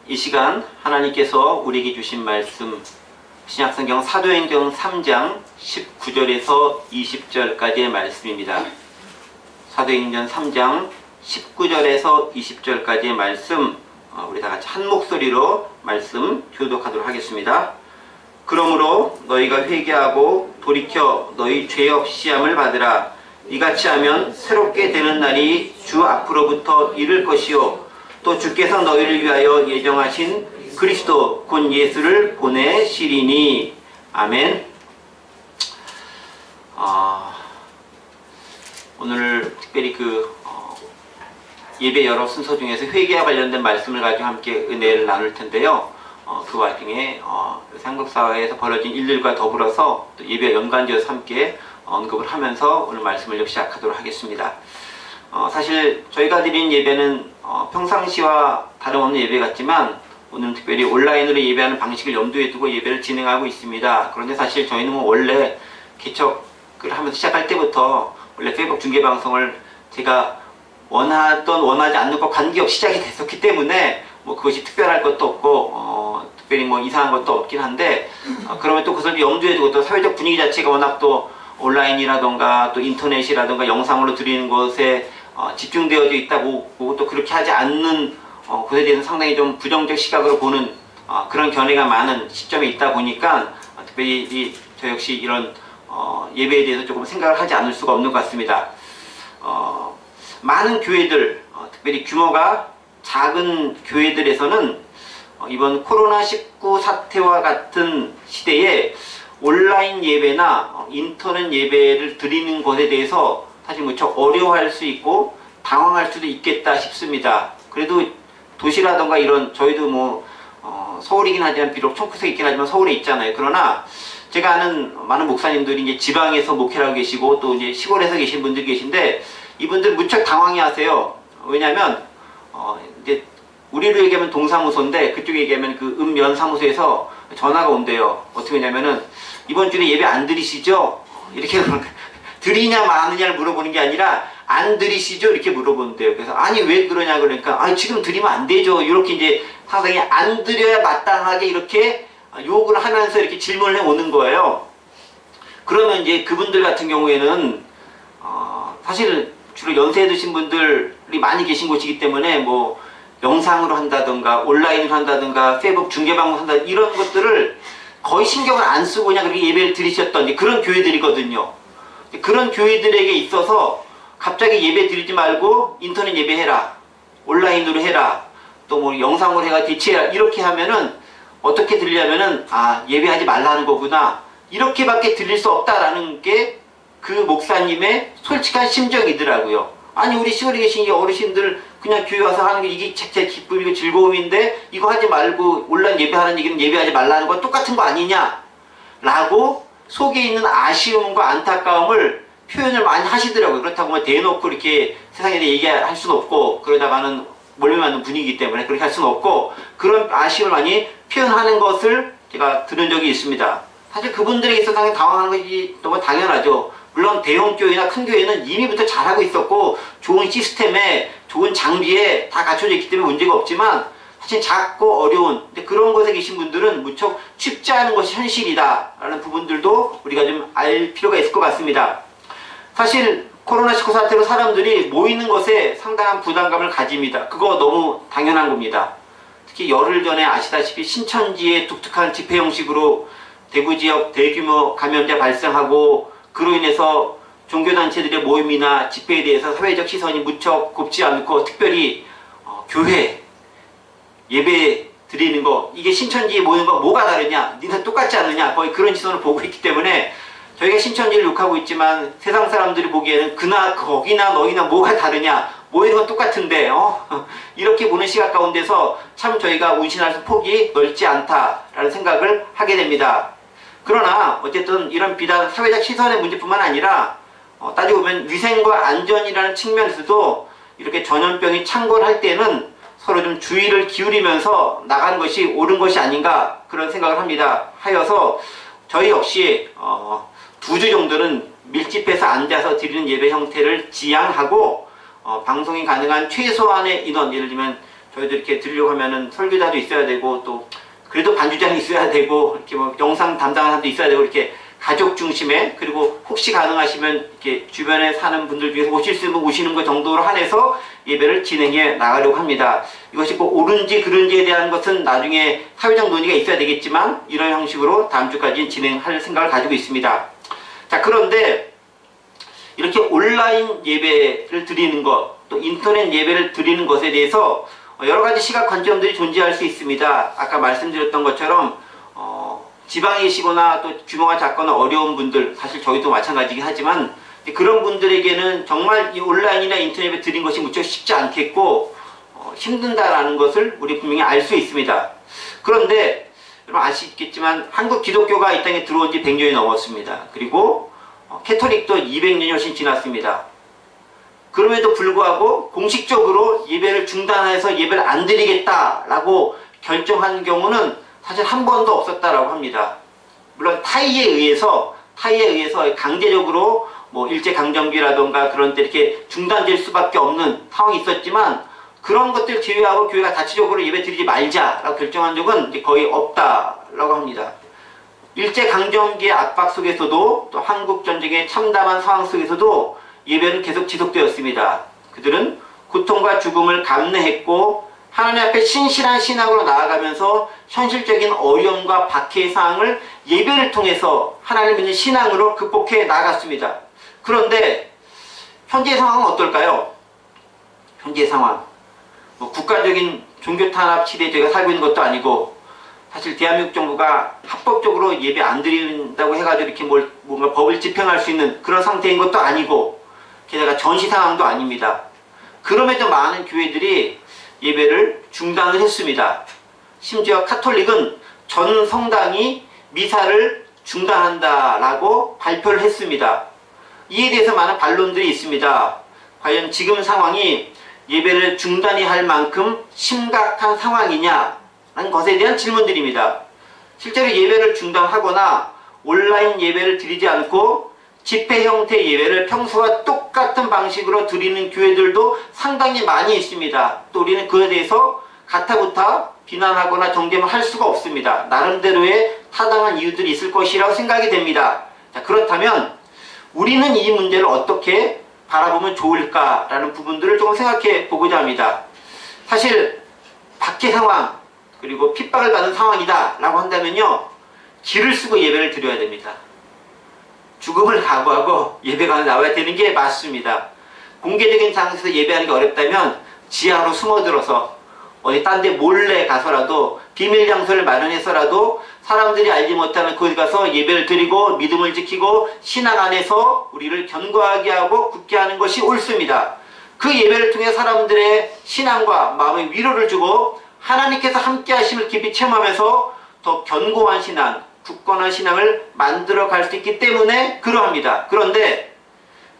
이 시간 하나님께서 우리에게 주신 말씀 신약성경 사도행전 3장 19절에서 20절까지의 말씀입니다. 사도행전 3장 19절에서 20절까지의 말씀 우리 다 같이 한 목소리로 말씀 교독하도록 하겠습니다. 그러므로 너희가 회개하고 돌이켜 너희 죄 없이 함을 받으라. 이같이 하면 새롭게 되는 날이 주 앞으로부터 이를 것이요 또 주께서 너희를 위하여 예정하신 그리스도 곧 예수를 보내시리니. 아멘. 오늘 특별히 예배 여러 순서 중에서 회개와 관련된 말씀을 가지고 함께 은혜를 나눌 텐데요. 그 와중에 한국 사회에서 벌어진 일들과 더불어서 또 예배와 연관지어서 함께 언급을 하면서 오늘 말씀을 시작하도록 하겠습니다. 사실 저희가 드린 예배는 평상시와 다름없는 예배 같지만 오늘은 특별히 온라인으로 예배하는 방식을 염두에 두고 예배를 진행하고 있습니다. 그런데 사실 저희는 원래 개척을 하면서 시작할 때부터 원래 페이스북 중계방송을 제가 원하지 않는 것 관계없이 시작이 됐었기 때문에 그것이 특별할 것도 없고 특별히 이상한 것도 없긴 한데 그러면 또 그것을 염두에 두고 또 사회적 분위기 자체가 워낙 또 온라인이라던가 또 인터넷이라던가 영상으로 드리는 것에 집중되어져 있다고 보고 또 그렇게 하지 않는 것에 대해서 상당히 좀 부정적 시각으로 보는 그런 견해가 많은 시점에 있다 보니까 특별히 저 역시 이런 예배에 대해서 조금 생각을 하지 않을 수가 없는 것 같습니다. 많은 교회들, 특별히 규모가 작은 교회들에서는 이번 코로나19 사태와 같은 시대에 온라인 예배나 인터넷 예배를 드리는 것에 대해서 사실 무척 어려워할 수 있고 당황할 수도 있겠다 싶습니다. 그래도 도시라던가 이런 저희도 서울이긴 하지만 비록 청구서 있긴 하지만 서울에 있잖아요. 그러나 제가 아는 많은 목사님들이 이제 지방에서 목회를 하고 계시고 또 이제 시골에서 계신 분들 계신데 이분들 무척 당황해 하세요. 왜냐하면 이제 우리로 얘기하면 동사무소인데 그쪽에 얘기하면 그 읍면사무소에서 전화가 온대요. 어떻게 하냐면은 이번 주에 예배 안 드리시죠? 이렇게 드리냐 마느냐를 물어보는 게 아니라 안 드리시죠? 이렇게 물어보는데요. 그래서 아니 왜 그러냐 그러니까 지금 드리면 안 되죠. 이렇게 이제 상당히 안 드려야 마땅하게 이렇게 욕을 하면서 이렇게 질문을 해 오는 거예요. 그러면 이제 그분들 같은 경우에는 사실 주로 연세 드신 분들이 많이 계신 곳이기 때문에 영상으로 한다든가 온라인으로 한다든가 페이스북 중계방송 한다 이런 것들을 거의 신경을 안 쓰고 그냥 그렇게 예배를 드리셨던 그런 교회들이거든요. 그런 교회들에게 있어서 갑자기 예배 드리지 말고 인터넷 예배해라, 온라인으로 해라, 또 영상으로 해가 대체해라 이렇게 하면은 어떻게 들리냐면은 예배하지 말라는 거구나 이렇게밖에 들릴 수 없다라는 게 그 목사님의 솔직한 심정이더라고요. 아니 우리 시골에 계신 이 어르신들 그냥 교회 와서 하는 게 이게 제 기쁨이고 즐거움인데 이거 하지 말고 온라인 예배하는 얘기는 예배하지 말라는 건 똑같은 거 아니냐 라고 속에 있는 아쉬움과 안타까움을 표현을 많이 하시더라고요. 그렇다고 대놓고 이렇게 세상에 대해 얘기할 수는 없고 그러다가는 몰려맞는 분위기이기 때문에 그렇게 할 수는 없고 그런 아쉬움을 많이 표현하는 것을 제가 들은 적이 있습니다. 사실 그분들에게 있어서 당황하는 것이 너무 당연하죠. 물론 대형 교회나 큰 교회는 이미부터 잘하고 있었고 좋은 시스템에 좋은 장비에 다 갖춰져 있기 때문에 문제가 없지만 사실 작고 어려운 그런 곳에 계신 분들은 무척 쉽지 않은 것이 현실이다 라는 부분들도 우리가 좀 알 필요가 있을 것 같습니다. 사실 코로나19 사태로 사람들이 모이는 것에 상당한 부담감을 가집니다. 그거 너무 당연한 겁니다. 특히 열흘 전에 아시다시피 신천지의 독특한 집회 형식으로 대구 지역 대규모 감염자 발생하고 그로 인해서 종교단체들의 모임이나 집회에 대해서 사회적 시선이 무척 곱지 않고 특별히 교회 예배 드리는 거 이게 신천지에 모이는 거 뭐가 다르냐 니네 똑같지 않느냐 거의 그런 시선을 보고 있기 때문에 저희가 신천지를 욕하고 있지만 세상 사람들이 보기에는 거기나 너희나 뭐가 다르냐 모이는 건 똑같은데 이렇게 보는 시각 가운데서 참 저희가 운신할 폭이 넓지 않다라는 생각을 하게 됩니다. 그러나 어쨌든 이런 비단 사회적 시선의 문제뿐만 아니라 따지고 보면 위생과 안전이라는 측면에서도 이렇게 전염병이 창궐할 때는 서로 좀 주의를 기울이면서 나가는 것이 옳은 것이 아닌가 그런 생각을 합니다. 하여서 저희 역시 2주 정도는 밀집해서 앉아서 드리는 예배 형태를 지향하고 방송이 가능한 최소한의 인원, 예를 들면 저희도 이렇게 들으려고 하면은 설교자도 있어야 되고, 또 그래도 반주장이 있어야 되고, 이렇게 뭐 영상 담당하는 사람도 있어야 되고, 이렇게 가족 중심에, 그리고 혹시 가능하시면 이렇게 주변에 사는 분들 중에서 오실 수 있는 오시는 것 정도로 한해서 예배를 진행해 나가려고 합니다. 이것이 꼭 옳은지 그른지에 대한 것은 나중에 사회적 논의가 있어야 되겠지만, 이런 형식으로 다음 주까지 진행할 생각을 가지고 있습니다. 자, 그런데 이렇게 온라인 예배를 드리는 것, 또 인터넷 예배를 드리는 것에 대해서 여러 가지 시각 관점들이 존재할 수 있습니다. 아까 말씀드렸던 것처럼 지방에 계시거나 또 규모가 작거나 어려운 분들, 사실 저희도 마찬가지긴 하지만 그런 분들에게는 정말 이 온라인이나 인터넷에 드린 것이 무척 쉽지 않겠고 힘든다라는 것을 우리 분명히 알 수 있습니다. 그런데 여러분 아시겠지만 한국 기독교가 이 땅에 들어온 지 100년이 넘었습니다. 그리고 캐톨릭도 200년이 훨씬 지났습니다. 그럼에도 불구하고 공식적으로 예배를 중단해서 예배를 안 드리겠다라고 결정한 경우는 사실 한 번도 없었다라고 합니다. 물론 타이에 의해서 강제적으로 뭐 일제강점기라던가 그런 때 이렇게 중단될 수밖에 없는 상황이 있었지만, 그런 것들 제외하고 교회가 자체적으로 예배 드리지 말자라고 결정한 적은 거의 없다라고 합니다. 일제강점기의 압박 속에서도 또 한국전쟁의 참담한 상황 속에서도 예배는 계속 지속되었습니다. 그들은 고통과 죽음을 감내했고 하나님 앞에 신실한 신앙으로 나아가면서 현실적인 어려움과 박해의 상황을 예배를 통해서 하나님 믿는 신앙으로 극복해 나갔습니다. 그런데 현재 상황은 어떨까요? 현재 상황, 뭐 국가적인 종교 탄압 시대에 저희가 살고 있는 것도 아니고, 사실 대한민국 정부가 합법적으로 예배 안 드린다고 해가지고 이렇게 뭔가 법을 집행할 수 있는 그런 상태인 것도 아니고, 게다가 전시 상황도 아닙니다. 그럼에도 많은 교회들이 예배를 중단을 했습니다. 심지어 카톨릭은 전 성당이 미사를 중단한다라고 발표를 했습니다. 이에 대해서 많은 반론들이 있습니다. 과연 지금 상황이 예배를 중단해야 할 만큼 심각한 상황이냐라는 것에 대한 질문들입니다. 실제로 예배를 중단하거나 온라인 예배를 드리지 않고 집회 형태의 예배를 평소와 똑같은 방식으로 드리는 교회들도 상당히 많이 있습니다. 또 우리는 그에 대해서 가타부타 비난하거나 정죄만 할 수가 없습니다. 나름대로의 타당한 이유들이 있을 것이라고 생각이 됩니다. 자, 그렇다면 우리는 이 문제를 어떻게 바라보면 좋을까라는 부분들을 조금 생각해 보고자 합니다. 사실 박해 상황, 그리고 핍박을 받는 상황이다 라고 한다면요, 길을 쓰고 예배를 드려야 됩니다. 죽음을 각오하고 예배가 나와야 되는 게 맞습니다. 공개적인 장소에서 예배하는 게 어렵다면 지하로 숨어들어서 어디 딴 데 몰래 가서라도 비밀 장소를 마련해서라도 사람들이 알지 못하는 거기 가서 예배를 드리고 믿음을 지키고 신앙 안에서 우리를 견고하게 하고 굳게 하는 것이 옳습니다. 그 예배를 통해 사람들의 신앙과 마음의 위로를 주고 하나님께서 함께 하심을 깊이 체험하면서 더 견고한 신앙, 굳건한 신앙을 만들어 갈 수 있기 때문에 그러합니다. 그런데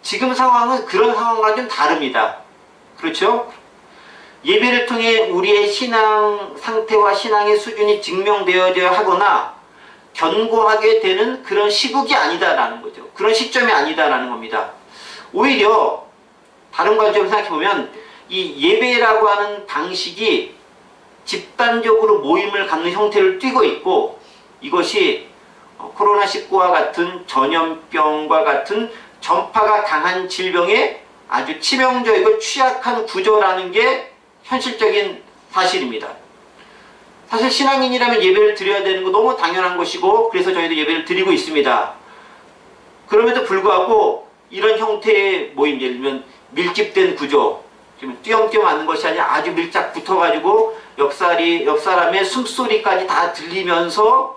지금 상황은 그런 상황과 좀 다릅니다. 그렇죠? 예배를 통해 우리의 신앙 상태와 신앙의 수준이 증명되어져야 하거나 견고하게 되는 그런 시국이 아니다라는 거죠. 그런 시점이 아니다라는 겁니다. 오히려 다른 관점을 생각해보면 이 예배라고 하는 방식이 집단적으로 모임을 갖는 형태를 띠고 있고, 이것이 코로나19와 같은 전염병과 같은 전파가 강한 질병의 아주 치명적이고 취약한 구조라는 게 현실적인 사실입니다. 사실 신앙인이라면 예배를 드려야 되는 거 너무 당연한 것이고, 그래서 저희도 예배를 드리고 있습니다. 그럼에도 불구하고 이런 형태의 모임, 예를 들면 밀집된 구조, 지금 띄엄띄엄 앉는 것이 아니라 아주 밀착 붙어가지고 옆 사람의 숨소리까지 다 들리면서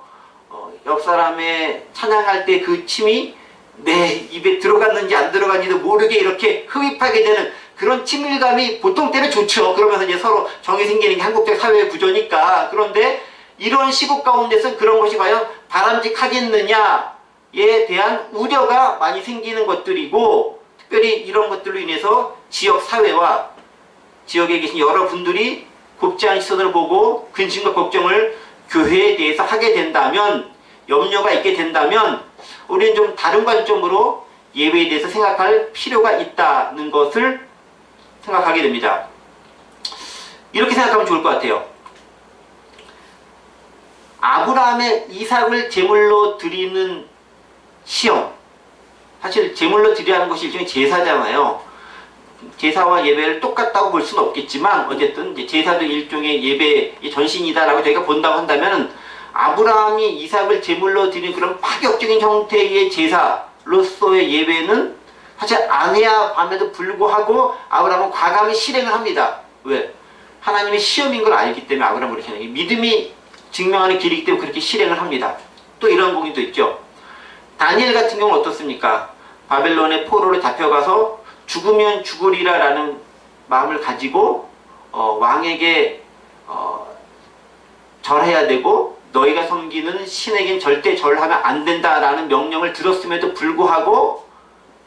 옆 사람의 찬양할 때 그 침이 내 입에 들어갔는지 안 들어갔는지도 모르게 이렇게 흡입하게 되는 그런 친밀감이 보통 때는 좋죠. 그러면서 이제 서로 정이 생기는 게 한국적 사회의 구조니까. 그런데 이런 시국 가운데서 그런 것이 과연 바람직하겠느냐에 대한 우려가 많이 생기는 것들이고, 특별히 이런 것들로 인해서 지역 사회와 지역에 계신 여러분들이 곱지 않은 시선을 보고 근심과 걱정을 교회에 대해서 하게 된다면, 염려가 있게 된다면 우리는 좀 다른 관점으로 예배에 대해서 생각할 필요가 있다는 것을 생각하게 됩니다. 이렇게 생각하면 좋을 것 같아요. 아브라함의 이삭을 제물로 드리는 시험, 사실 제물로 드리라는 것이 일종의 제사잖아요. 제사와 예배를 똑같다고 볼 수는 없겠지만 어쨌든 이제 제사도 일종의 예배의 전신이다라고 저희가 본다고 한다면, 아브라함이 이삭을 제물로 드리는 그런 파격적인 형태의 제사로서의 예배는 사실 안 해야 함에도 불구하고 아브라함은 과감히 실행을 합니다. 왜? 하나님의 시험인 걸 알기 때문에 아브라함은 그렇게 하는, 믿음이 증명하는 길이기 때문에 그렇게 실행을 합니다. 또 이런 부분도 있죠. 다니엘 같은 경우는 어떻습니까? 바벨론의 포로로 잡혀가서 죽으면 죽으리라 라는 마음을 가지고 왕에게 절해야 되고 너희가 섬기는 신에겐 절대 절하면 안 된다라는 명령을 들었음에도 불구하고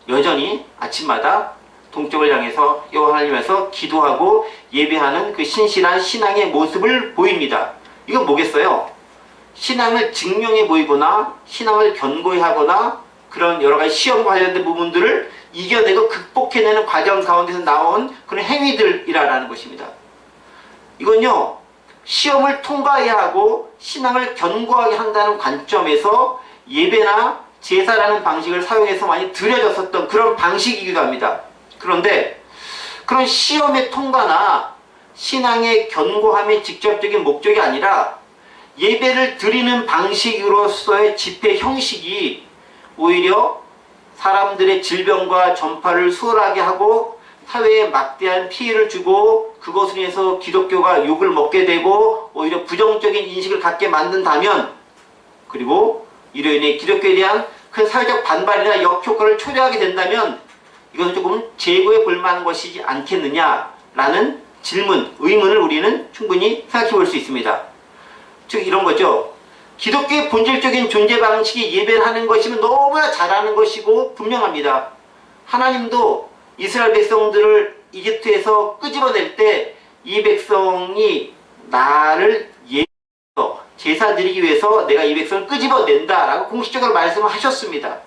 여전히 아침마다 동쪽을 향해서 여호와 하나님에서 기도하고 예배하는 그 신실한 신앙의 모습을 보입니다. 이건 뭐겠어요? 신앙을 증명해 보이거나 신앙을 견고히 하거나 그런 여러 가지 시험과 관련된 부분들을 이겨내고 극복해내는 과정 가운데서 나온 그런 행위들이라는 것입니다. 이건요, 시험을 통과해야 하고 신앙을 견고하게 한다는 관점에서 예배나 제사라는 방식을 사용해서 많이 드려졌었던 그런 방식이기도 합니다. 그런데 그런 시험의 통과나 신앙의 견고함의 직접적인 목적이 아니라 예배를 드리는 방식으로서의 집회 형식이 오히려 사람들의 질병과 전파를 수월하게 하고 사회에 막대한 피해를 주고 그것으로 인해서 기독교가 욕을 먹게 되고 오히려 부정적인 인식을 갖게 만든다면, 그리고 이로 인해 기독교에 대한 큰 사회적 반발이나 역효과를 초래하게 된다면 이것은 조금 재고해 볼 만한 것이지 않겠느냐라는 질문, 의문을 우리는 충분히 생각해 볼 수 있습니다. 즉 이런 거죠. 기독교의 본질적인 존재 방식이 예배를 하는 것이면 너무나 잘하는 것이고 분명합니다. 하나님도 이스라엘 백성들을 이집트에서 끄집어낼 때 이 백성이 나를 예배해서 제사 드리기 위해서 내가 이 백성을 끄집어낸다 라고 공식적으로 말씀을 하셨습니다.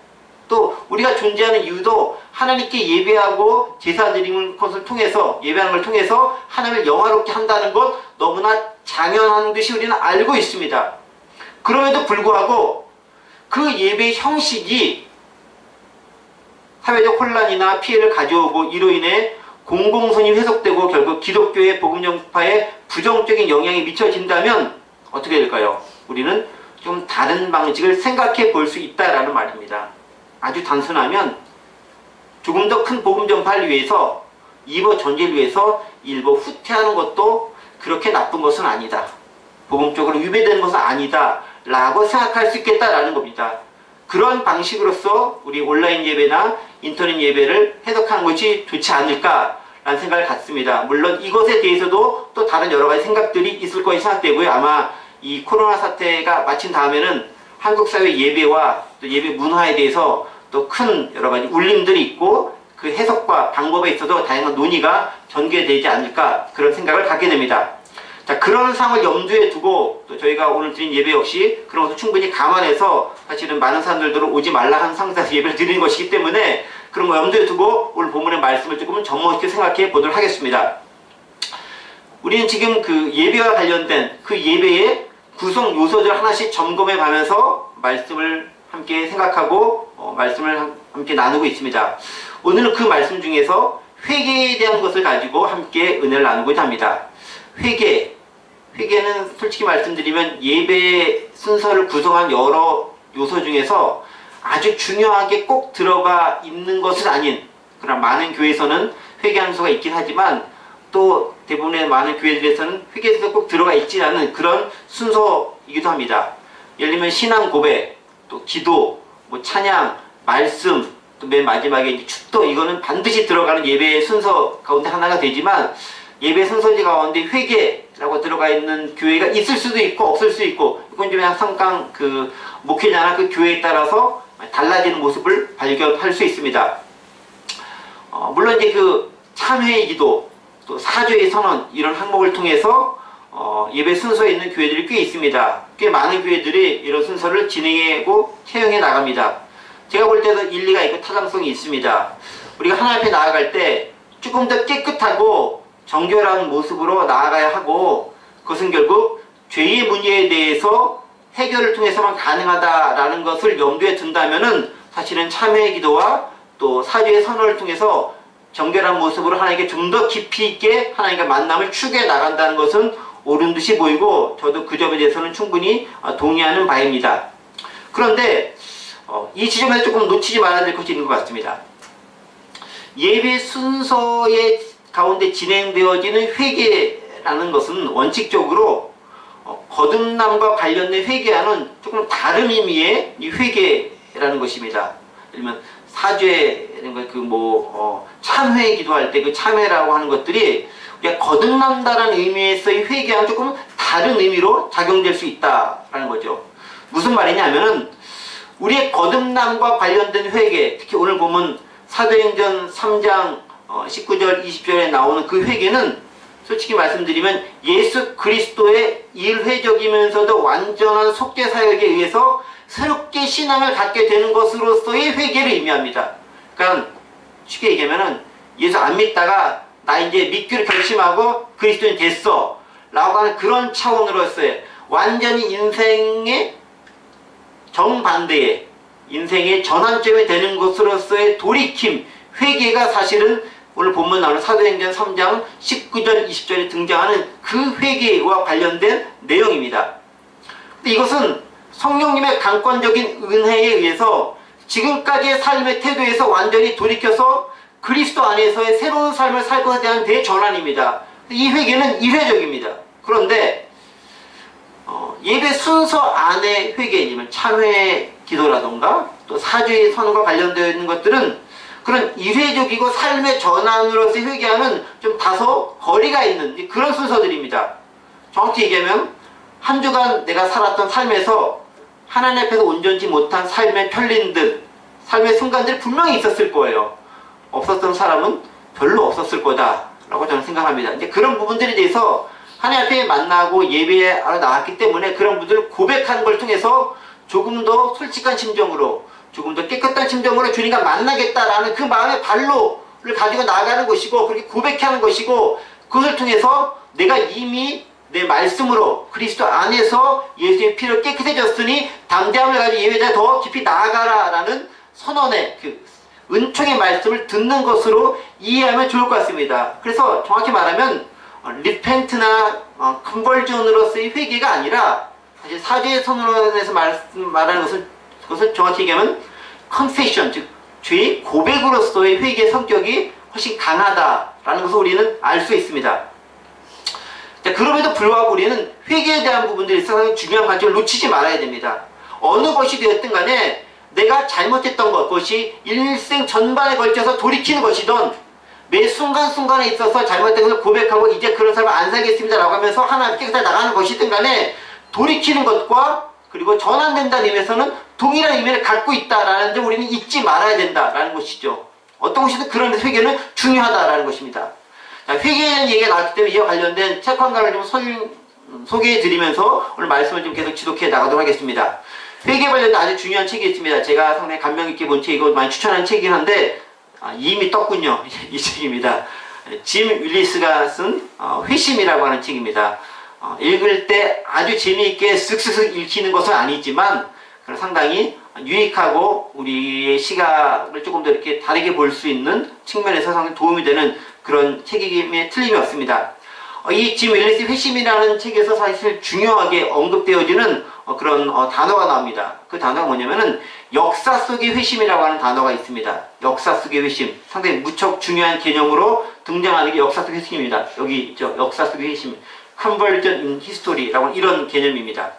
또 우리가 존재하는 이유도 하나님께 예배하고 제사 드리는 것을 통해서, 예배하는 걸 통해서 하나님을 영화롭게 한다는 것 너무나 당연한 듯이 우리는 알고 있습니다. 그럼에도 불구하고 그 예배의 형식이 사회적 혼란이나 피해를 가져오고 이로 인해 공공선이 훼손되고 결국 기독교의 복음 전파에 부정적인 영향이 미쳐진다면 어떻게 될까요? 우리는 좀 다른 방식을 생각해 볼 수 있다라는 말입니다. 아주 단순하면 조금 더 큰 복음 전파를 위해서, 이버 전제를 위해서 일부 후퇴하는 것도 그렇게 나쁜 것은 아니다. 복음적으로 위배되는 것은 아니다 라고 생각할 수 있겠다라는 겁니다. 그런 방식으로서 우리 온라인 예배나 인터넷 예배를 해석하는 것이 좋지 않을까라는 생각을 갖습니다. 물론 이것에 대해서도 또 다른 여러 가지 생각들이 있을 것이 생각되고요. 아마 이 코로나 사태가 마친 다음에는 한국 사회 예배와 또 예배 문화에 대해서 또 큰 여러 가지 울림들이 있고 그 해석과 방법에 있어서 다양한 논의가 전개되지 않을까, 그런 생각을 갖게 됩니다. 자, 그런 상황을 염두에 두고 또 저희가 오늘 드린 예배 역시 그런 것을 충분히 감안해서 사실은 많은 사람들도 오지 말라 하는 상태에서 예배를 드리는 것이기 때문에 그런 거 염두에 두고 오늘 본문의 말씀을 조금 접목해서 생각해 보도록 하겠습니다. 우리는 지금 그 예배와 관련된 그 예배의 구성 요소들 하나씩 점검해 가면서 말씀을 함께 생각하고 말씀을 함께 나누고 있습니다. 오늘은 그 말씀 중에서 회개에 대한 것을 가지고 함께 은혜를 나누고자 합니다. 회개는 솔직히 말씀드리면 예배 순서를 구성한 여러 요소 중에서 아주 중요하게 꼭 들어가 있는 것은 아닌, 그러나 많은 교회에서는 회개하는 순서가 있긴 하지만 또 대부분의 많은 교회들에서는 회개 순서가 꼭 들어가 있지 않은 그런 순서이기도 합니다. 예를 들면 신앙 고백, 또 기도, 뭐 찬양, 말씀, 또 맨 마지막에 이제 축도, 이거는 반드시 들어가는 예배의 순서 가운데 하나가 되지만 예배 순서지 가운데 회개라고 들어가 있는 교회가 있을 수도 있고 없을 수도 있고, 이건 좀 항상 그 목회자나 그 교회에 따라서 달라지는 모습을 발견할 수 있습니다. 물론 이제 그 참회의 기도, 또 사죄의 선언, 이런 항목을 통해서 예배 순서에 있는 교회들이 꽤 있습니다. 꽤 많은 교회들이 이런 순서를 진행하고 채용해 나갑니다. 제가 볼 때도 일리가 있고 타당성이 있습니다. 우리가 하나님 앞에 나아갈 때 조금 더 깨끗하고 정결한 모습으로 나아가야 하고, 그것은 결국 죄의 문제에 대해서 해결을 통해서만 가능하다라는 것을 염두에 둔다면은 사실은 참회의 기도와 또 사죄의 선언을 통해서 정결한 모습으로 하나님께 좀 더 깊이 있게 하나님과 만남을 추구해 나간다는 것은 옳은 듯이 보이고, 저도 그 점에 대해서는 충분히 동의하는 바입니다. 그런데 이 지점에서 조금 놓치지 말아야 될 것이 있는 것 같습니다. 예배 순서의 가운데 진행되어지는 회개라는 것은 원칙적으로 거듭남과 관련된 회개와는 조금 다른 의미의 이 회개라는 것입니다. 예를 들면 사죄, 참회 기도할 때 그 참회라고 하는 것들이 우리가 거듭난다는 의미에서의 회개와는 조금 다른 의미로 작용될 수 있다라는 거죠. 무슨 말이냐면은 우리의 거듭남과 관련된 회개, 특히 오늘 보면 사도행전 3장 19절 20절에 나오는 그 회개는 솔직히 말씀드리면 예수 그리스도의 일회적이면서도 완전한 속죄 사역에 의해서 새롭게 신앙을 갖게 되는 것으로서의 회개를 의미합니다. 그러니까 쉽게 얘기하면은 예수 안 믿다가 나 이제 믿기로 결심하고 그리스도인 됐어 라고 하는 그런 차원으로서의 완전히 인생의 정반대의 인생의 전환점이 되는 것으로서의 돌이킴, 회개가 사실은 오늘 본문 나오는 사도행전 3장 19절 20절에 등장하는 그 회개와 관련된 내용입니다. 근데 이것은 성령님의 강권적인 은혜에 의해서 지금까지의 삶의 태도에서 완전히 돌이켜서 그리스도 안에서의 새로운 삶을 살 것에 대한 대전환입니다. 이 회개는 일회적입니다. 그런데 예배 순서 안의 회개이면 참회 기도라던가 또 사죄의 선언과 관련되어 있는 것들은 그런 일회적이고 삶의 전환으로서의 회개와는 좀 다소 거리가 있는 그런 순서들입니다. 정확히 얘기하면 한 주간 내가 살았던 삶에서 하나님 앞에서 온전치 못한 삶의 편린들, 삶의 순간들이 분명히 있었을 거예요. 없었던 사람은 별로 없었을 거다라고 저는 생각합니다. 이제 그런 부분들에 대해서 하나님 앞에 만나고 예배하러 나왔기 때문에 그런 분들을 고백하는 걸 통해서 조금 더 솔직한 심정으로, 조금 더 깨끗한 심정으로 주님과 만나겠다라는 그 마음의 발로를 가지고 나아가는 것이고, 그렇게 고백하는 것이고, 그것을 통해서 내가 이미 내 말씀으로 그리스도 안에서 예수의 피로 깨끗해졌으니 담대함을 가지고 예배자에 더 깊이 나아가라라는 선언의 그 은총의 말씀을 듣는 것으로 이해하면 좋을 것 같습니다. 그래서 정확히 말하면 리펜트나 컨버전으로서의 회개가 아니라 사실 사죄의 선언에서 말하는 것은 정확히 얘기하면 confession, 즉 죄의 고백으로서의 회개의 성격이 훨씬 강하다라는 것을 우리는 알 수 있습니다. 자, 그럼에도 불구하고 우리는 회개에 대한 부분들이 있어서 중요한 관점을 놓치지 말아야 됩니다. 어느 것이 되었든 간에 내가 잘못했던 것, 그것이 일생 전반에 걸쳐서 돌이키는 것이든 매 순간순간에 있어서 잘못된 것을 고백하고 이제 그런 삶을 안 살겠습니다 라고 하면서 하나님께 나가는 것이든 간에 돌이키는 것과 그리고 전환된다는 의미에서는 동일한 의미를 갖고 있다라는 점 우리는 잊지 말아야 된다라는 것이죠. 어떤 것이든 그런 회개는 중요하다라는 것입니다. 자, 회개에 대한 얘기가 나왔기 때문에 이와 관련된 책 한 권을 좀 소개해 드리면서 오늘 말씀을 좀 계속 지속해 나가도록 하겠습니다. 회개에 관련된 아주 중요한 책이 있습니다. 제가 상당히 감명 깊게 본 책, 이거 많이 추천하는 책이긴 한데 이미 떴군요. 이 책입니다. 짐 윌리스가 쓴 회심이라고 하는 책입니다. 읽을 때 아주 재미있게 쓱쓱쓱 읽히는 것은 아니지만 상당히 유익하고 우리의 시각을 조금 더 이렇게 다르게 볼 수 있는 측면에서 상당히 도움이 되는 그런 책임에 틀림이 없습니다. 이 짐 윌리스 회심이라는 책에서 사실 중요하게 언급되어지는 그런 단어가 나옵니다. 그 단어가 뭐냐면은 역사 속의 회심이라고 하는 단어가 있습니다. 역사 속의 회심. 상당히 무척 중요한 개념으로 등장하는 게 역사 속의 회심입니다. 여기 있죠. 역사 속의 회심. Conversion in History라고 하는 이런 개념입니다.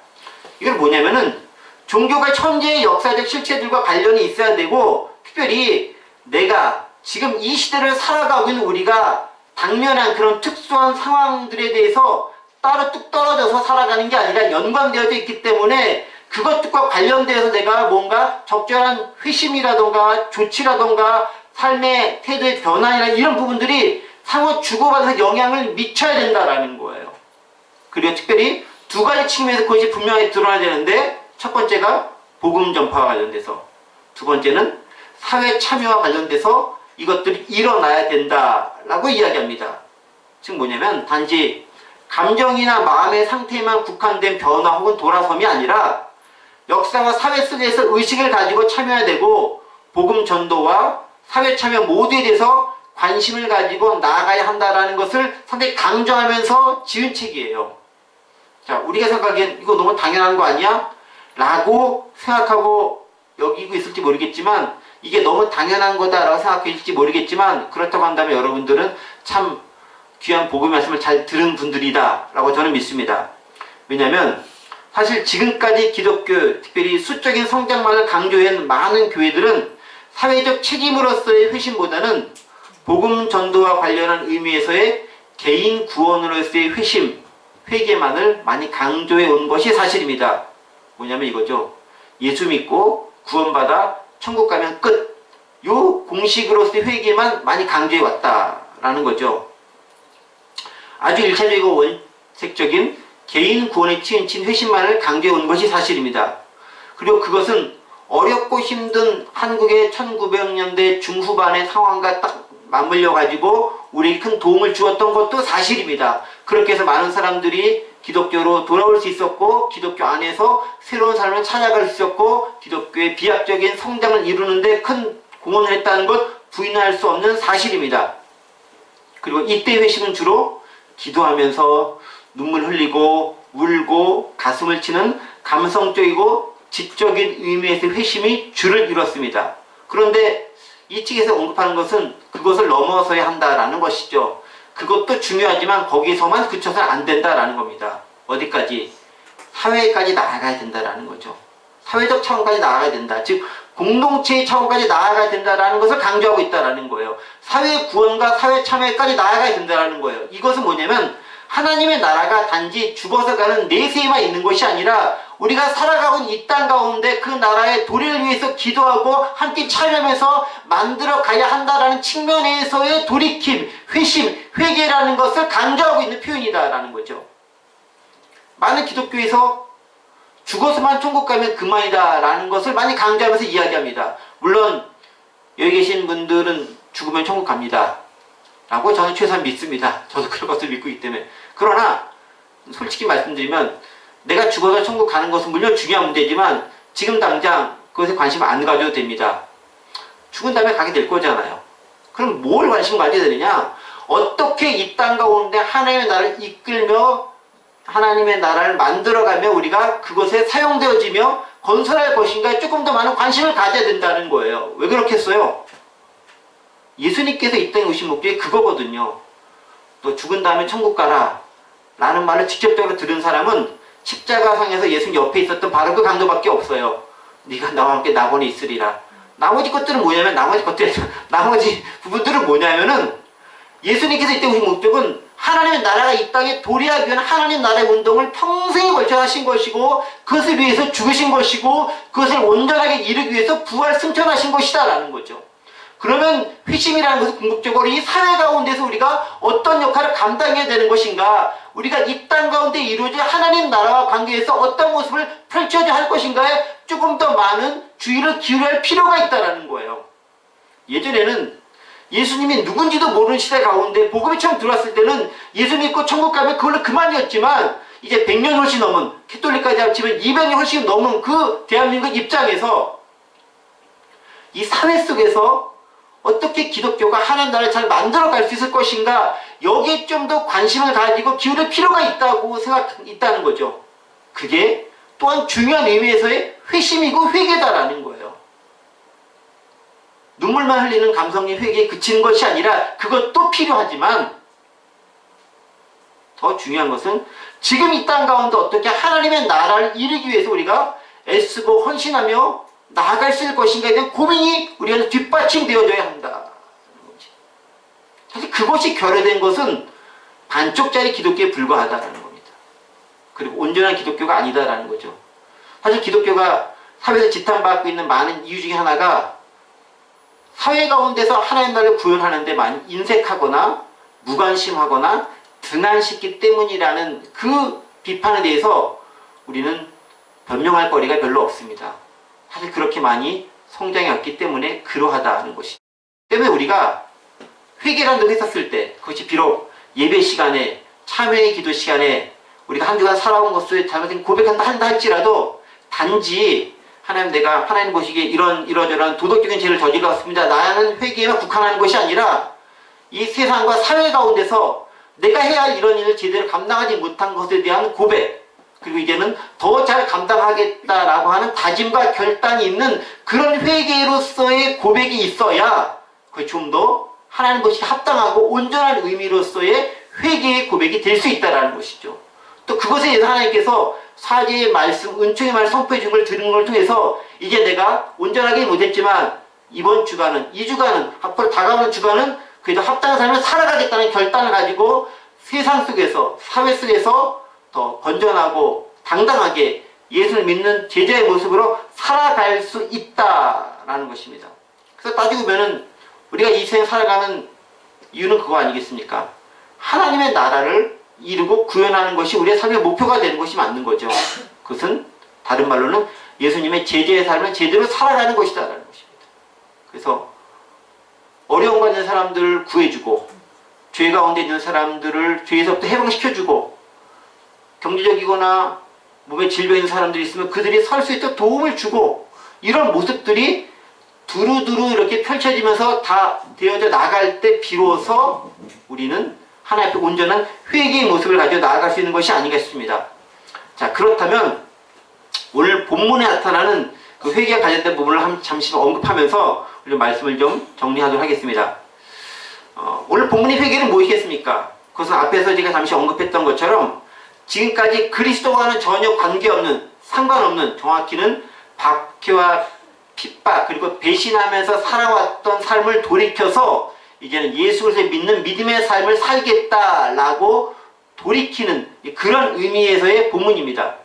이건 뭐냐면은 종교가 천재의 역사적 실체들과 관련이 있어야 되고, 특별히 내가 지금 이 시대를 살아가고 있는 우리가 당면한 그런 특수한 상황들에 대해서 따로 뚝 떨어져서 살아가는 게 아니라 연관되어져 있기 때문에 그것과 관련돼서 내가 뭔가 적절한 회심이라던가 조치라던가 삶의 태도의 변화나 이런 부분들이 상호 주고받아서 영향을 미쳐야 된다라는 거예요. 그리고 특별히 두 가지 측면에서 그것이 분명히 드러나야 되는데, 첫 번째가 복음 전파와 관련돼서, 두 번째는 사회 참여와 관련돼서 이것들이 일어나야 된다라고 이야기합니다. 즉 뭐냐면 단지 감정이나 마음의 상태에만 국한된 변화 혹은 돌아섬이 아니라 역사와 사회 속에서 의식을 가지고 참여해야 되고 복음 전도와 사회 참여 모두에 대해서 관심을 가지고 나아가야 한다는 것을 상당히 강조하면서 지은 책이에요. 자, 우리가 생각하기엔 이거 너무 당연한 거 아니야? 라고 생각하고 여기고 있을지 모르겠지만 이게 너무 당연한 거다라고 생각할지 모르겠지만 그렇다고 한다면 여러분들은 참 귀한 복음의 말씀을 잘 들은 분들이다 라고 저는 믿습니다. 왜냐하면 사실 지금까지 기독교, 특별히 수적인 성장만을 강조한 많은 교회들은 사회적 책임으로서의 회심보다는 복음 전도와 관련한 의미에서의 개인 구원으로서의 회심, 회개만을 많이 강조해 온 것이 사실입니다. 뭐냐면 이거죠. 예수 믿고 구원받아 천국 가면 끝. 요 공식으로서의 회개만 많이 강조해 왔다라는 거죠. 아주 일차적이고 원색적인 개인 구원에 치우친 회심만을 강조해 온 것이 사실입니다. 그리고 그것은 어렵고 힘든 한국의 1900년대 중후반의 상황과 딱 맞물려 가지고 우리에게 큰 도움을 주었던 것도 사실입니다. 그렇게 해서 많은 사람들이 기독교로 돌아올 수 있었고 기독교 안에서 새로운 삶을 찾아갈 수 있었고 기독교의 비약적인 성장을 이루는데 큰 공헌을 했다는 것 부인할 수 없는 사실입니다. 그리고 이때 회심은 주로 기도하면서 눈물 흘리고 울고 가슴을 치는 감성적이고 지적인 의미에서 회심이 주를 이뤘습니다. 그런데 이 책에서 언급하는 것은 그것을 넘어서야 한다라는 것이죠. 그것도 중요하지만 거기서만 그쳐서는 안 된다라는 겁니다. 어디까지? 사회까지 나아가야 된다라는 거죠. 사회적 차원까지 나아가야 된다. 즉 공동체의 차원까지 나아가야 된다라는 것을 강조하고 있다라는 거예요. 사회 구원과 사회 참여까지 나아가야 된다라는 거예요. 이것은 뭐냐면 하나님의 나라가 단지 죽어서 가는 내세에만 있는 것이 아니라 우리가 살아가고 있는 이 땅 가운데 그 나라의 도리를 위해서 기도하고 함께 참여하면서 만들어 가야 한다라는 측면에서의 돌이킴, 회심, 회개라는 것을 강조하고 있는 표현이다라는 거죠. 많은 기독교에서 죽어서만 천국 가면 그만이다라는 것을 많이 강조하면서 이야기합니다. 물론 여기 계신 분들은 죽으면 천국 갑니다 라고 저는 최소한 믿습니다. 저도 그런 것을 믿고 있기 때문에. 그러나 솔직히 말씀드리면 내가 죽어서 천국 가는 것은 물론 중요한 문제지만 지금 당장 그것에 관심을 안 가져도 됩니다. 죽은 다음에 가게 될 거잖아요. 그럼 뭘 관심 가져야 되느냐? 어떻게 이 땅 가운데 하나님의 나라를 이끌며 하나님의 나라를 만들어가며 우리가 그것에 사용되어지며 건설할 것인가에 조금 더 많은 관심을 가져야 된다는 거예요. 왜 그렇겠어요? 예수님께서 이 땅에 오신 목적이 그거거든요. 또 죽은 다음에 천국 가라 라는 말을 직접적으로 들은 사람은 십자가상에서 예수님 옆에 있었던 바로 그 강도밖에 없어요. 네가 나와 함께 낙원에 있으리라. 나머지 것들은 뭐냐면 나머지 부분들은 뭐냐면은 예수님께서 이 땅에 오신 목적은 하나님의 나라가 이 땅에 도래하기 위한 하나님 나라의 운동을 평생에 걸쳐 하신 것이고 그것을 위해서 죽으신 것이고 그것을 온전하게 이루기 위해서 부활 승천하신 것이다 라는 거죠. 그러면 회심이라는 것은 궁극적으로 이 사회 가운데서 우리가 어떤 역할을 감당해야 되는 것인가, 우리가 이 땅 가운데 이루어질 하나님 나라와 관계에서 어떤 모습을 펼쳐야 할 것인가에 조금 더 많은 주의를 기울여야 할 필요가 있다는 거예요. 예전에는 예수님이 누군지도 모르는 시대 가운데 복음이 처음 들어왔을 때는 예수 믿고 천국 가면 그걸로 그만이었지만 이제 100년 훨씬 넘은, 캐톨릭까지 합치면 200년 훨씬 넘은 그 대한민국 입장에서 이 사회 속에서 어떻게 기독교가 하나님 나라를 잘 만들어갈 수 있을 것인가, 여기에 좀 더 관심을 가지고 기울일 필요가 있다는 거죠. 그게 또한 중요한 의미에서의 회심이고 회개다라는 거예요. 눈물만 흘리는 감성의 회개에 그치는 것이 아니라 그것도 필요하지만 더 중요한 것은 지금 이 땅 가운데 어떻게 하나님의 나라를 이루기 위해서 우리가 애쓰고 헌신하며 나아갈 수 있을 것인가에 대한 고민이 우리가 뒷받침되어져야 한다. 사실 그것이 결여된 것은 반쪽짜리 기독교에 불과하다는 겁니다. 그리고 온전한 기독교가 아니다라는 거죠. 사실 기독교가 사회에서 지탄받고 있는 많은 이유 중에 하나가 사회 가운데서 하나님 나라를 구현하는 데 많이 인색하거나 무관심하거나 등한시키기 때문이라는 그 비판에 대해서 우리는 변명할 거리가 별로 없습니다. 사실 그렇게 많이 성장해 왔기 때문에 그러하다는 것이. 때문에 우리가 회개라는 걸 했었을 때 그것이 비록 예배 시간에, 참회의 기도 시간에 우리가 한 주간 살아온 것을 잘못된 고백한다 할지라도 단지 하나님, 내가 하나님 보시기에 이러저런 도덕적인 죄를 저질렀습니다, 나는 회개에만 국한하는 것이 아니라 이 세상과 사회 가운데서 내가 해야 할 이런 일을 제대로 감당하지 못한 것에 대한 고백, 그리고 이제는 더 잘 감당하겠다라고 하는 다짐과 결단이 있는 그런 회개로서의 고백이 있어야 그게 좀 더 하나님 보시기에 합당하고 온전한 의미로서의 회개의 고백이 될 수 있다는 것이죠. 또 그것에 대해서 하나님께서 사죄의 말씀, 은총의 말씀 선포해 준 걸 들은 걸 통해서 이제 내가 온전하게 못했지만 이번 주간은, 이 주간은, 앞으로 다가오는 주간은 그래도 합당한 삶을 살아가겠다는 결단을 가지고 세상 속에서, 사회 속에서 더 건전하고 당당하게 예수를 믿는 제자의 모습으로 살아갈 수 있다라는 것입니다. 그래서 따지고 보면은 우리가 이 세상에 살아가는 이유는 그거 아니겠습니까? 하나님의 나라를 이루고 구현하는 것이 우리의 삶의 목표가 되는 것이 맞는 거죠. 그것은 다른 말로는 예수님의 제자의 삶을 제대로 살아가는 것이다라는 것입니다. 그래서 어려움 받는 사람들을 구해주고, 죄 가운데 있는 사람들을 죄에서부터 해방시켜주고, 경제적이거나 몸에 질병 있는 사람들이 있으면 그들이 설 수 있도록 도움을 주고, 이런 모습들이 두루두루 이렇게 펼쳐지면서 다 되어져 나갈 때 비로소 우리는 하나님 앞에 온전한 회개의 모습을 가지고 나아갈 수 있는 것이 아닌가 싶습니다. 자, 그렇다면 오늘 본문에 나타나는 그 회개와 관련된 부분을 잠시 언급하면서 우리 말씀을 좀 정리하도록 하겠습니다. 오늘 본문의 회개는 무엇이겠습니까? 그것은 앞에서 제가 잠시 언급했던 것처럼 지금까지 그리스도와는 전혀 관계없는, 상관없는, 정확히는 박해와 핍박 그리고 배신하면서 살아왔던 삶을 돌이켜서 이제는 예수 그리스도를 믿는 믿음의 삶을 살겠다라고 돌이키는 그런 의미에서의 본문입니다.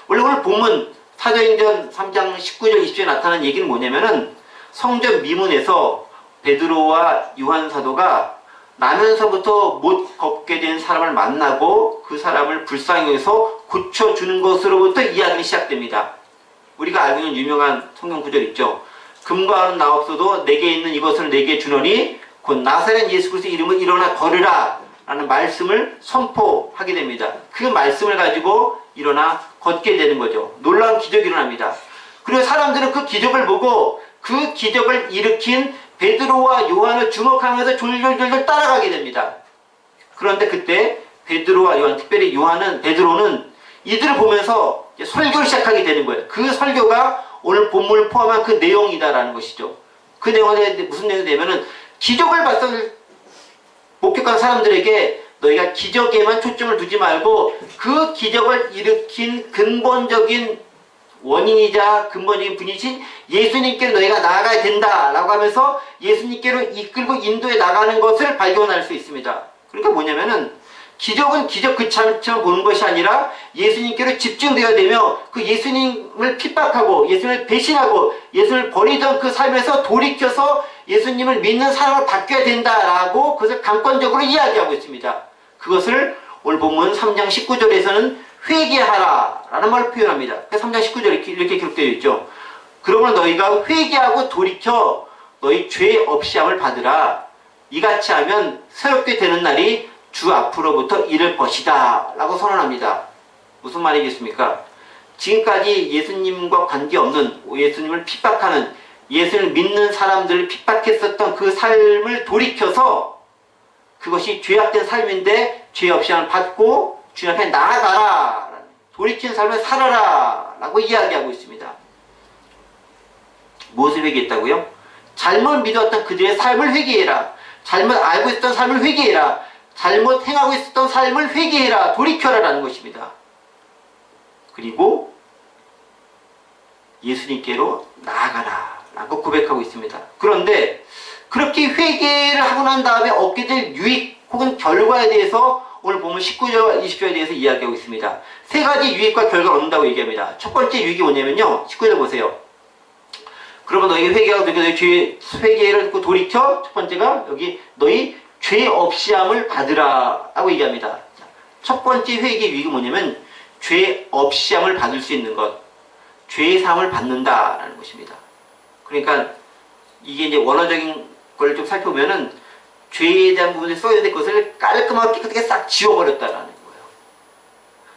원래 오늘 본문 사도행전 3장 19절 20절에 나타난 얘기는 뭐냐면은 성전 미문에서 베드로와 요한 사도가 나면서부터 못 걷게 된 사람을 만나고 그 사람을 불쌍히 여기서 고쳐주는 것으로부터 이야기가 시작됩니다. 우리가 알고 있는 유명한 성경 구절 있죠. 금과 은은 나 없어도 내게 있는 이것을 내게 주노니 곧 나사렛 예수 그리스도의 이름으로 일어나 걸으라 라는 말씀을 선포하게 됩니다. 그 말씀을 가지고 일어나 걷게 되는 거죠. 놀라운 기적이 일어납니다. 그리고 사람들은 그 기적을 보고 그 기적을 일으킨 베드로와 요한을 주목하면서 졸졸졸 따라가게 됩니다. 그런데 그때 베드로와 요한, 특별히 베드로는 이들을 보면서 설교를 시작하게 되는 거예요. 그 설교가 오늘 본문을 포함한 그 내용이다라는 것이죠. 그 내용은 무슨 내용이 되냐면은 기적을 봤을 목격한 사람들에게 너희가 기적에만 초점을 두지 말고 그 기적을 일으킨 근본적인 원인이자 근본적인 분이신 예수님께로 너희가 나아가야 된다라고 하면서 예수님께로 이끌고 인도해 나가는 것을 발견할 수 있습니다. 그러니까 뭐냐면은 기적은 기적 그 자체만 보는 것이 아니라 예수님께로 집중되어야 되며 그 예수님을 핍박하고 예수님을 배신하고 예수님을 버리던 그 삶에서 돌이켜서 예수님을 믿는 사람을 바뀌어야 된다라고 그것을 강권적으로 이야기하고 있습니다. 그것을 오늘 본문 3장 19절에서는 회개하라 라는 말을 표현합니다. 3장 19절에 이렇게 기록되어 있죠. 그러면 너희가 회개하고 돌이켜 너희 죄 없이함을 받으라. 이같이 하면 새롭게 되는 날이 주 앞으로부터 이를 것이다 라고 선언합니다. 무슨 말이겠습니까? 지금까지 예수님과 관계없는, 예수님을 핍박하는, 예수를 믿는 사람들을 핍박했었던 그 삶을 돌이켜서 그것이 죄악된 삶인데 죄 없이함을 받고 주님 앞에 나아가라, 돌이킨 삶을 살아라 라고 이야기하고 있습니다. 무엇을 회개했다고요? 잘못 믿었던 그들의 삶을 회개해라. 잘못 알고 있었던 삶을 회개해라. 잘못 행하고 있었던 삶을 회개해라. 돌이켜라 라는 것입니다. 그리고 예수님께로 나아가라 라고 고백하고 있습니다. 그런데 그렇게 회개를 하고 난 다음에 얻게 될 유익 혹은 결과에 대해서 오늘 보면 19절, 20절에 대해서 이야기하고 있습니다. 세 가지 유익과 결과를 얻는다고 얘기합니다. 첫 번째 유익이 뭐냐면요. 19절 보세요. 그러면 너희가 회개하고 너희 죄 회개를 듣고 돌이켜. 첫 번째가 여기 너희 죄 없이함을 받으라 라고 얘기합니다. 첫 번째 회개의 유익이 뭐냐면 죄 없이함을 받을 수 있는 것, 죄의 사함을 받는다라는 것입니다. 그러니까 이게 이제 원어적인 걸 좀 살펴보면은 죄에 대한 부분에 써야 될 것을 깔끔하게 깨끗하게 싹 지워버렸다라는 거예요.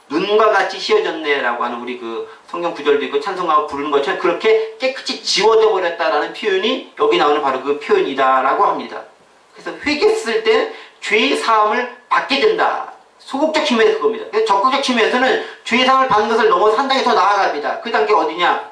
눈과 같이 씌어졌네라고 하는 우리 그 성경 구절도 있고 찬송가가 부르는 것처럼 그렇게 깨끗이 지워져 버렸다라는 표현이 여기 나오는 바로 그 표현이다라고 합니다. 그래서 회개했을 때 죄의 사함을 받게 된다. 소극적 측면에서 그겁니다. 그래서 적극적 측면에서는 죄의 사함을 받는 것을 넘어서 한 단계 더 나아갑니다. 그 단계 어디냐?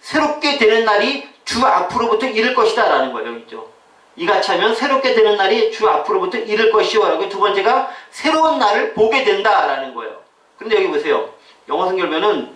새롭게 되는 날이 주 앞으로부터 이를 것이다 라는 거예요. 여기 있죠. 이같이 하면 새롭게 되는 날이 주 앞으로부터 이를 것이요 라고 두 번째가 새로운 날을 보게 된다 라는 거예요. 그런데 여기 보세요. 영어 성경에는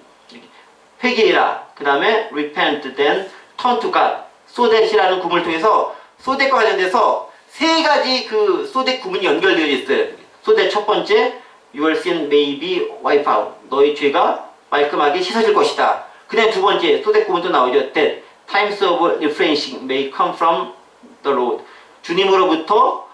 회개해라. 그 다음에 repent, then turn to God. so that이라는 구문을 통해서 so that과 관련돼서 세 가지 그 so that 구문이 연결되어 있어요. so that 첫 번째, your sin may be wiped out. 너의 죄가 말끔하게 씻어질 것이다. 그 다음에 두 번째, so that 구문도 나오죠. that times of refreshing may come from the Lord. 주님으로부터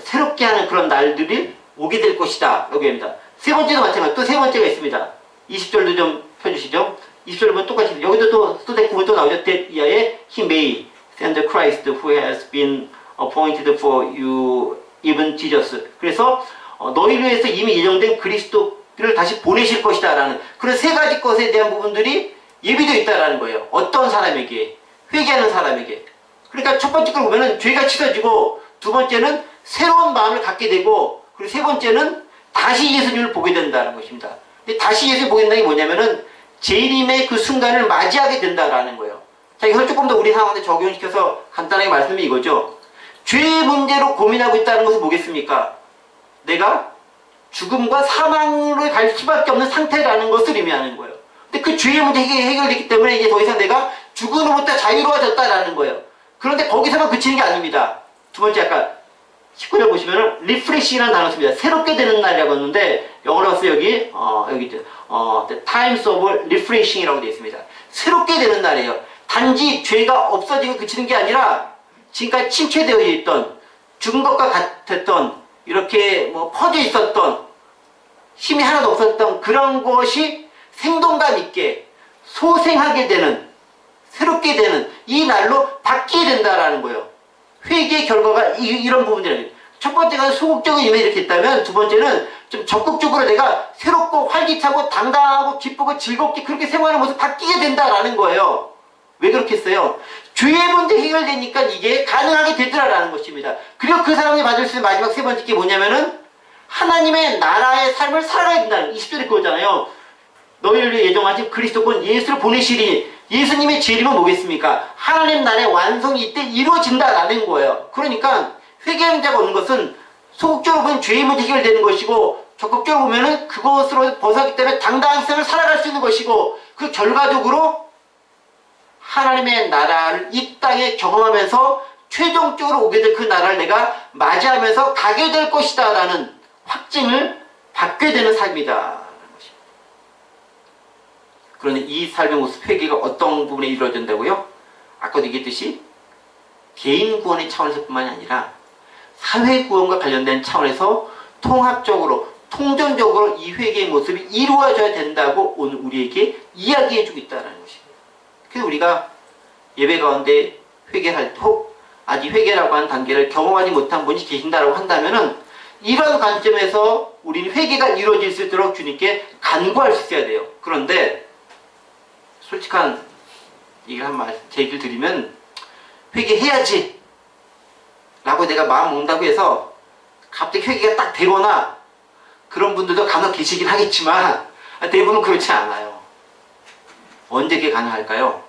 새롭게 하는 그런 날들이 오게 될 것이다. 여기입니다. 세 번째도 마찬가지. 또 세 번째가 있습니다. 20절도 좀 펴주시죠. 20절 보면 똑같이 여기도 또 that 구문 또 나오죠. that 이하에 he may send Christ who has been appointed for you, even Jesus. 그래서 너희를 위해서 이미 예정된 그리스도를 다시 보내실 것이다 라는 그런 세 가지 것에 대한 부분들이 예비되어 있다라는 거예요. 어떤 사람에게? 회개하는 사람에게. 그러니까 첫 번째 걸 보면은 죄가 씻어지고 두 번째는 새로운 마음을 갖게 되고 그리고 세 번째는 다시 예수님을 보게 된다는 것입니다. 근데 다시 예수님을 보게 된다는 게 뭐냐면은 재림의 그 순간을 맞이하게 된다라는 거예요. 자, 이걸 조금 더 우리 상황에 적용시켜서 간단하게 말씀드리면 이거죠. 죄의 문제로 고민하고 있다는 것은 뭐겠습니까? 내가 죽음과 사망으로 갈 수밖에 없는 상태라는 것을 의미하는 거예요. 근데 그 죄의 문제 해결됐기 때문에 이제 더 이상 내가 죽음으로부터 자유로워졌다라는 거예요. 그런데 거기서만 그치는 게 아닙니다. 두 번째 아까 19절 보시면은 리프레시라는 단어가 씁니다. 새롭게 되는 날이라고 했는데 영어로 봤을 때 여기 있죠. The times of refreshing이라고 되어 있습니다. 새롭게 되는 날이에요. 단지 죄가 없어지고 그치는 게 아니라 지금까지 침체되어 있던 죽은 것과 같았던 이렇게 뭐 퍼져 있었던 힘이 하나도 없었던 그런 것이 생동감 있게 소생하게 되는 새롭게 되는 이 날로 바뀌게 된다라는 거예요. 회개의 결과가 이런 부분이라는 첫 번째가 소극적인 의미를 이렇게 했다면 두 번째는 좀 적극적으로 내가 새롭고 활기차고 당당하고 기쁘고 즐겁게 그렇게 생활하는 모습 바뀌게 된다라는 거예요. 왜 그렇게 했어요? 죄의 문제 해결되니까 이게 가능하게 되더라라는 것입니다. 그리고 그 사람이 받을 수 있는 마지막 세 번째 게 뭐냐면은 하나님의 나라의 삶을 살아가야 된다는 20절에 그거잖아요. 너희를 위해 예정하신 그리스도군 예수를 보내시리니 예수님의 재림은 뭐겠습니까? 하나님 나라의 완성이 이때 이루어진다라는 거예요. 그러니까 회개하는 자가 오는 것은 소극적으로 보면 죄의 문제 해결되는 것이고 적극적으로 보면은 그것으로 벗어나기 때문에 당당한 삶을 살아갈 수 있는 것이고 그 결과적으로 하나님의 나라를 이 땅에 경험하면서 최종적으로 오게 될 그 나라를 내가 맞이하면서 가게 될 것이다 라는 확증을 받게 되는 삶이다. 그런데 이 삶의 모습 회개가 어떤 부분에 이루어진다고요? 아까도 얘기했듯이 개인 구원의 차원에서 뿐만이 아니라 사회 구원과 관련된 차원에서 통합적으로 통전적으로 이 회개의 모습이 이루어져야 된다고 오늘 우리에게 이야기해주고 있다는 것입니다. 그래서 우리가 예배 가운데 회개할 때 혹 아직 회개라고 하는 단계를 경험하지 못한 분이 계신다고 한다면은 이런 관점에서 우리는 회개가 이루어질 수 있도록 주님께 간구할 수 있어야 돼요. 그런데 솔직한 제 얘기를 드리면 회개해야지 라고 내가 마음 먹는다고 해서 갑자기 회개가 딱 되거나 그런 분들도 간혹 계시긴 하겠지만 대부분 그렇지 않아요. 언제 그게 가능할까요?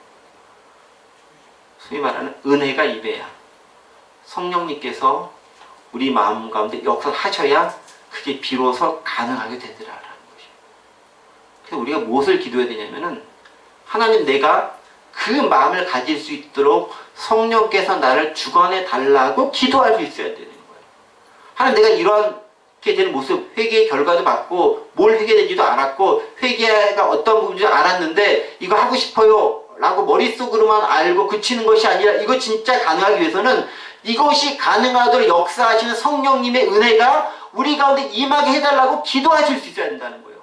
소위 말하는 은혜가 입에야 성령님께서 우리 마음 가운데 역사하셔야 그게 비로소 가능하게 되더라라는 것이에요. 그래서 우리가 무엇을 기도해야 되냐면은 하나님 내가 그 마음을 가질 수 있도록 성령께서 나를 주관해 달라고 기도할 수 있어야 되는 거예요. 하나님 내가 이렇게 되는 모습, 회개의 결과도 받고 뭘 회개되지도 않았고 회개가 어떤 부분인지 알았는데 이거 하고 싶어요 라고 머릿속으로만 알고 그치는 것이 아니라 이거 진짜 가능하기 위해서는 이것이 가능하도록 역사하시는 성령님의 은혜가 우리 가운데 임하게 해달라고 기도하실 수 있어야 된다는 거예요.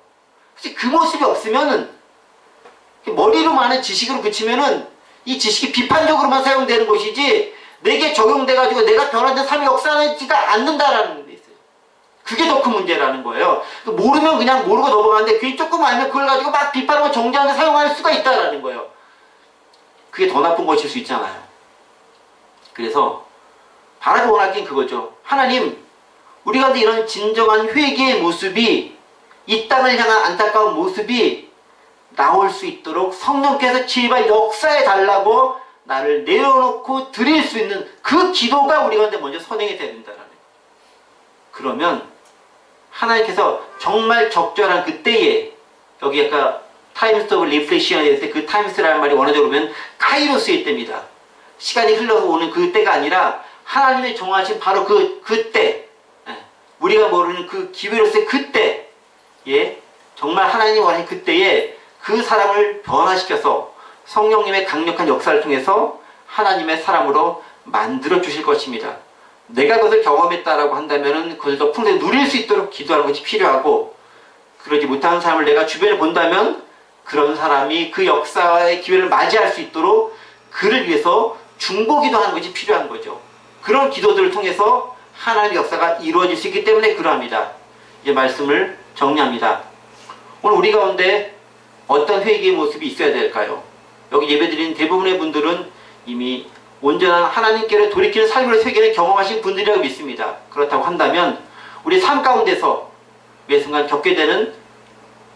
혹시 그 모습이 없으면은 머리로 많은 지식으로 그치면은 이 지식이 비판적으로만 사용되는 것이지 내게 적용돼가지고 내가 변화된 삶이 역사하지가 않는다라는 게 있어요. 그게 더 큰 문제라는 거예요. 모르면 그냥 모르고 넘어가는데 괜히 조금 알면 그걸 가지고 막 비판하고 정죄하는데 사용할 수가 있다라는 거예요. 그게 더 나쁜 것일 수 있잖아요. 그래서 바라기 원할 게 그거죠. 하나님, 우리 가운데 이런 진정한 회개의 모습이, 이 땅을 향한 안타까운 모습이 나올 수 있도록 성령께서 제발 역사해 달라고 나를 내려놓고 드릴 수 있는 그 기도가 우리 가운데 먼저 선행이 돼야 된다는 거예요. 그러면 하나님께서 정말 적절한 그때에, 여기 아까 타임스 오브 리플렉션에 대해서 그 타임스라는 말이 원어적으로 보면 카이로스의 때입니다. 시간이 흘러서 오는 그 때가 아니라 하나님의 정하신 바로 그때, 우리가 모르는 그 기회로서의 그때, 정말 하나님이 원하신 그때에 그 사람을 변화시켜서 성령님의 강력한 역사를 통해서 하나님의 사람으로 만들어 주실 것입니다. 내가 그것을 경험했다라고 한다면 그것을 더 풍성히 누릴 수 있도록 기도하는 것이 필요하고, 그러지 못하는 사람을 내가 주변에 본다면 그런 사람이 그 역사의 기회를 맞이할 수 있도록 그를 위해서 중보기도 하는 것이 필요한 거죠. 그런 기도들을 통해서 하나님의 역사가 이루어질 수 있기 때문에 그러합니다. 이제 말씀을 정리합니다. 오늘 우리 가운데 어떤 회개의 모습이 있어야 될까요? 여기 예배드리는 대부분의 분들은 이미 온전한 하나님께로 돌이키는 삶으로 회개를 경험하신 분들이라고 믿습니다. 그렇다고 한다면 우리 삶 가운데서 매 순간 겪게 되는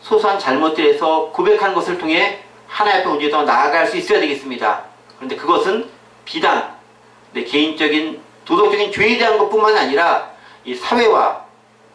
소소한 잘못들에서 고백하는 것을 통해 하나님 앞에 온전히 더 나아갈 수 있어야 되겠습니다. 그런데 그것은 비단 내 개인적인 도덕적인 죄에 대한 것뿐만 아니라 이 사회와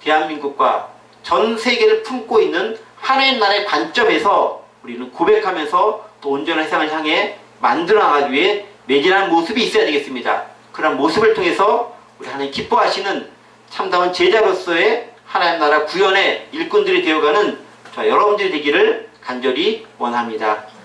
대한민국과 전 세계를 품고 있는 하나님 나라의 관점에서 우리는 고백하면서 또 온전한 세상을 향해 만들어 나가기 위해 매진하는 모습이 있어야 되겠습니다. 그런 모습을 통해서 우리 하나님 기뻐하시는 참다운 제자로서의 하나님 나라 구현의 일꾼들이 되어가는 저 여러분들이 되기를 간절히 원합니다.